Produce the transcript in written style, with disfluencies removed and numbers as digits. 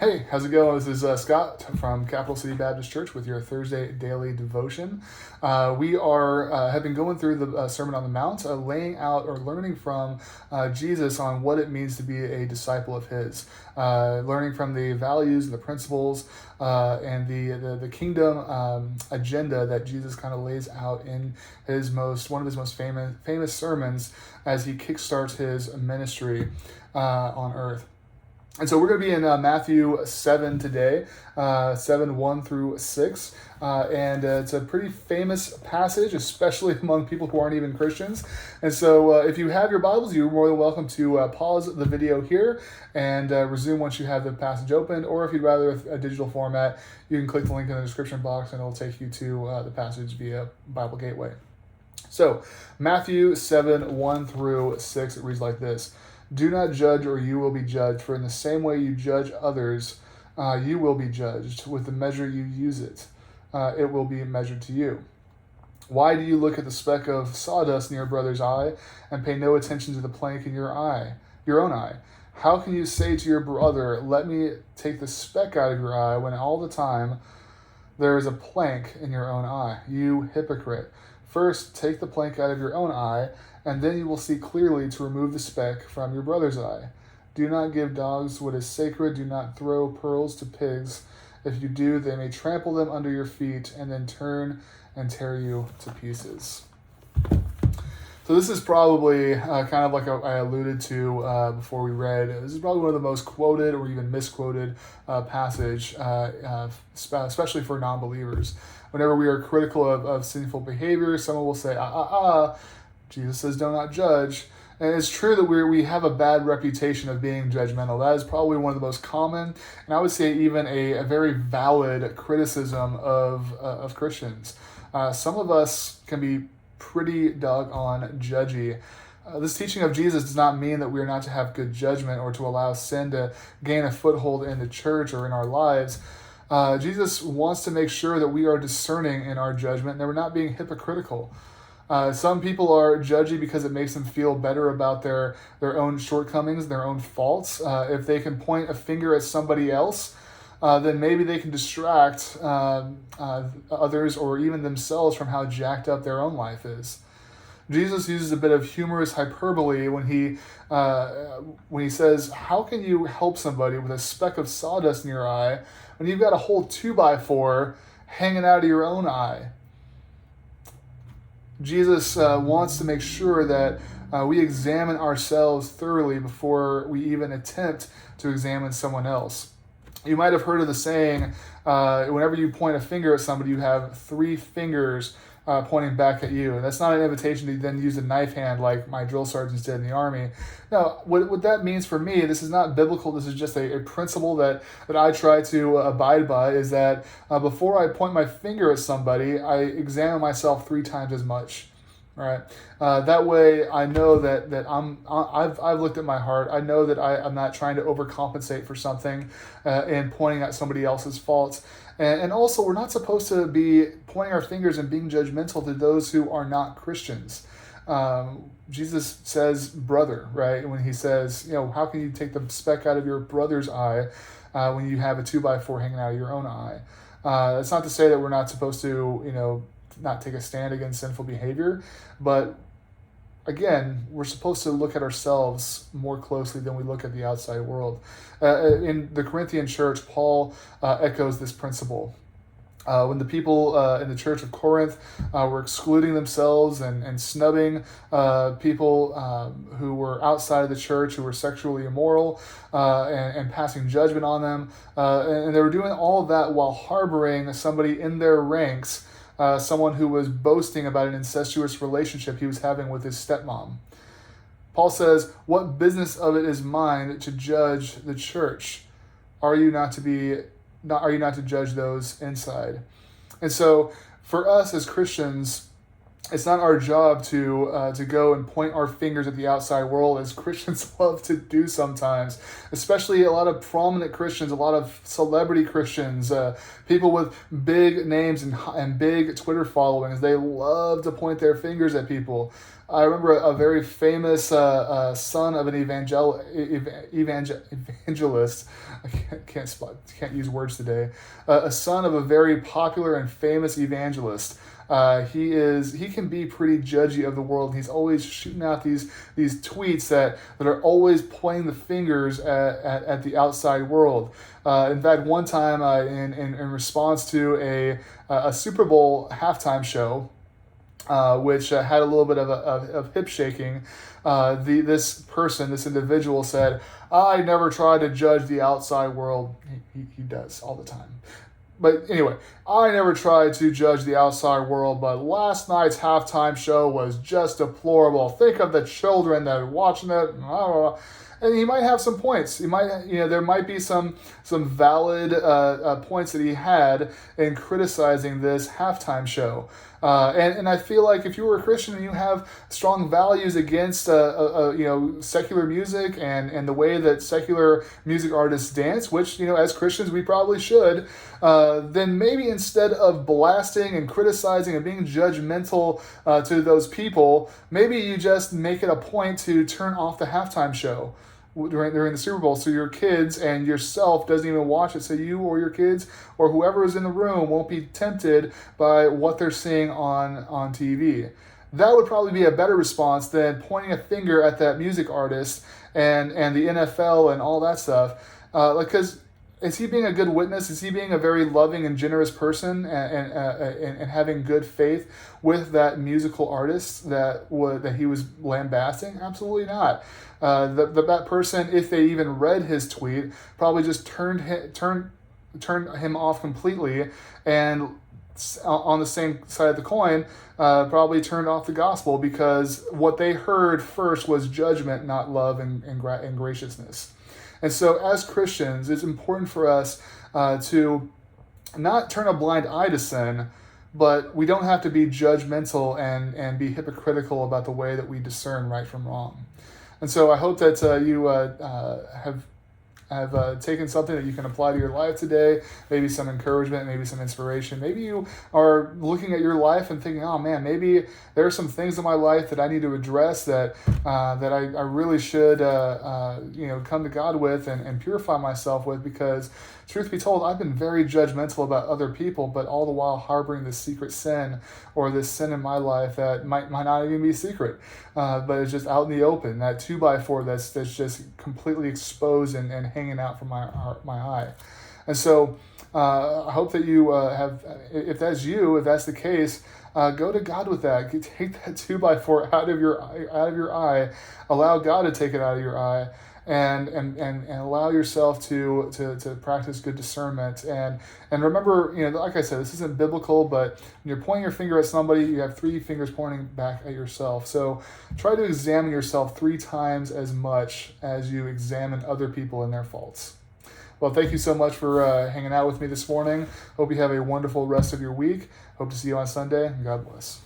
Hey, how's it going? This is Scott from Capital City Baptist Church with your Thursday daily devotion. We have been going through the Sermon on the Mount, laying out or learning from Jesus on what it means to be a disciple of His, learning from the values and the principles and the kingdom agenda that Jesus kind of lays out in one of his most famous sermons as he kickstarts his ministry on earth. And so we're going to be in Matthew 7 today, 7, 1 through 6. And it's a pretty famous passage, especially among people who aren't even Christians. And so if you have your Bibles, you're more than welcome to pause the video here and resume once you have the passage opened. Or if you'd rather a digital format, you can click the link in the description box and it'll take you to the passage via Bible Gateway. So Matthew 7, 1 through 6, it reads like this. Do not judge or you will be judged, for in the same way you judge others, you will be judged. With the measure you use it, it will be measured to you. Why do you look at the speck of sawdust in your brother's eye and pay no attention to the plank in your own eye? How can you say to your brother, let me take the speck out of your eye, when all the time there is a plank in your own eye? You hypocrite. First, take the plank out of your own eye, and then you will see clearly to remove the speck from your brother's eye. Do not give dogs what is sacred. Do not throw pearls to pigs. If you do, they may trample them under your feet and then turn and tear you to pieces. So this is probably kind of like I alluded to before we read. This is probably one of the most quoted or even misquoted passage, especially for non-believers. Whenever we are critical of sinful behavior, someone will say, Jesus says, do not judge. And it's true that we have a bad reputation of being judgmental. That is probably one of the most common, and I would say even a very valid criticism of Christians. Some of us can be pretty doggone judgy. This teaching of Jesus does not mean that we are not to have good judgment or to allow sin to gain a foothold in the church or in our lives. Jesus wants to make sure that we are discerning in our judgment and that we're not being hypocritical. Some people are judgy because it makes them feel better about their own shortcomings, their own faults. If they can point a finger at somebody else, then maybe they can distract others or even themselves from how jacked up their own life is. Jesus uses a bit of humorous hyperbole when he says, how can you help somebody with a speck of sawdust in your eye when you've got a whole 2x4 hanging out of your own eye? Jesus wants to make sure that we examine ourselves thoroughly before we even attempt to examine someone else. You might have heard of the saying, whenever you point a finger at somebody, you have 3 fingers pointing back at you. And that's not an invitation to then use a knife hand like my drill sergeants did in the Army. No, what that means for me, this is not biblical, this is just a principle that I try to abide by, is that before I point my finger at somebody, I examine myself 3 times as much. All right. That way, I know that I've looked at my heart. I know that I'm not trying to overcompensate for something and pointing at somebody else's faults. And also, we're not supposed to be pointing our fingers and being judgmental to those who are not Christians. Jesus says brother, right? When he says, how can you take the speck out of your brother's eye when you have a 2x4 hanging out of your own eye? It's not to say that we're not supposed to, not take a stand against sinful behavior, but again, we're supposed to look at ourselves more closely than we look at the outside world. In the Corinthian church, Paul echoes this principle. When the people in the church of Corinth were excluding themselves and snubbing people who were outside of the church, who were sexually immoral, and passing judgment on them, and they were doing all of that while harboring somebody in their ranks, someone who was boasting about an incestuous relationship he was having with his stepmom. Paul says, what business of it is mine to judge the church? Are you not to judge those inside? And so for us as Christians, it's not our job to go and point our fingers at the outside world, as Christians love to do sometimes, especially a lot of prominent Christians, a lot of celebrity Christians, people with big names and big Twitter followings. They love to point their fingers at people. I remember a very famous son of an evangelist. I can't use words today. A son of a very popular and famous evangelist. He can be pretty judgy of the world. He's always shooting out these tweets that are always pointing the fingers at the outside world. In fact, one time in response to a Super Bowl halftime show, which had a little bit of hip shaking, this individual said, "I never try to judge the outside world." He does all the time. But anyway, "I never tried to judge the outside world, but last night's halftime show was just deplorable. Think of the children that are watching it." Blah, blah, blah. And he might have some points. There might be some valid points that he had in criticizing this halftime show. And I feel like if you were a Christian and you have strong values against secular music and the way that secular music artists dance, which as Christians we probably should, then maybe instead of blasting and criticizing and being judgmental to those people, maybe you just make it a point to turn off the halftime show during the Super Bowl, so your kids and yourself doesn't even watch it, so you or your kids or whoever is in the room won't be tempted by what they're seeing on TV. That would probably be a better response than pointing a finger at that music artist and the NFL and all that stuff. Because is he being a good witness? Is he being a very loving and generous person and having good faith with that musical artist that he was lambasting? Absolutely not. That person, if they even read his tweet, probably just turned him off completely, and on the same side of the coin, probably turned off the gospel, because what they heard first was judgment, not love and graciousness. And so as Christians, it's important for us to not turn a blind eye to sin, but we don't have to be judgmental and be hypocritical about the way that we discern right from wrong. And so I hope that you have taken something that you can apply to your life today, maybe some encouragement, maybe some inspiration. Maybe you are looking at your life and thinking, oh man, maybe there are some things in my life that I need to address that I really should come to God with and purify myself with, because truth be told, I've been very judgmental about other people, but all the while harboring this secret sin or this sin in my life that might not even be secret, but it's just out in the open, that 2x4 that's just completely exposed and hanging out from my eye. And so I hope that you have, if that's you, if that's the case, go to God with that. Take that 2x4 out of your eye. Allow God to take it out of your eye. And allow yourself to practice good discernment. And remember, like I said, this isn't biblical, but when you're pointing your finger at somebody, you have 3 fingers pointing back at yourself. So try to examine yourself 3 times as much as you examine other people and their faults. Well, thank you so much for hanging out with me this morning. Hope you have a wonderful rest of your week. Hope to see you on Sunday, and God bless.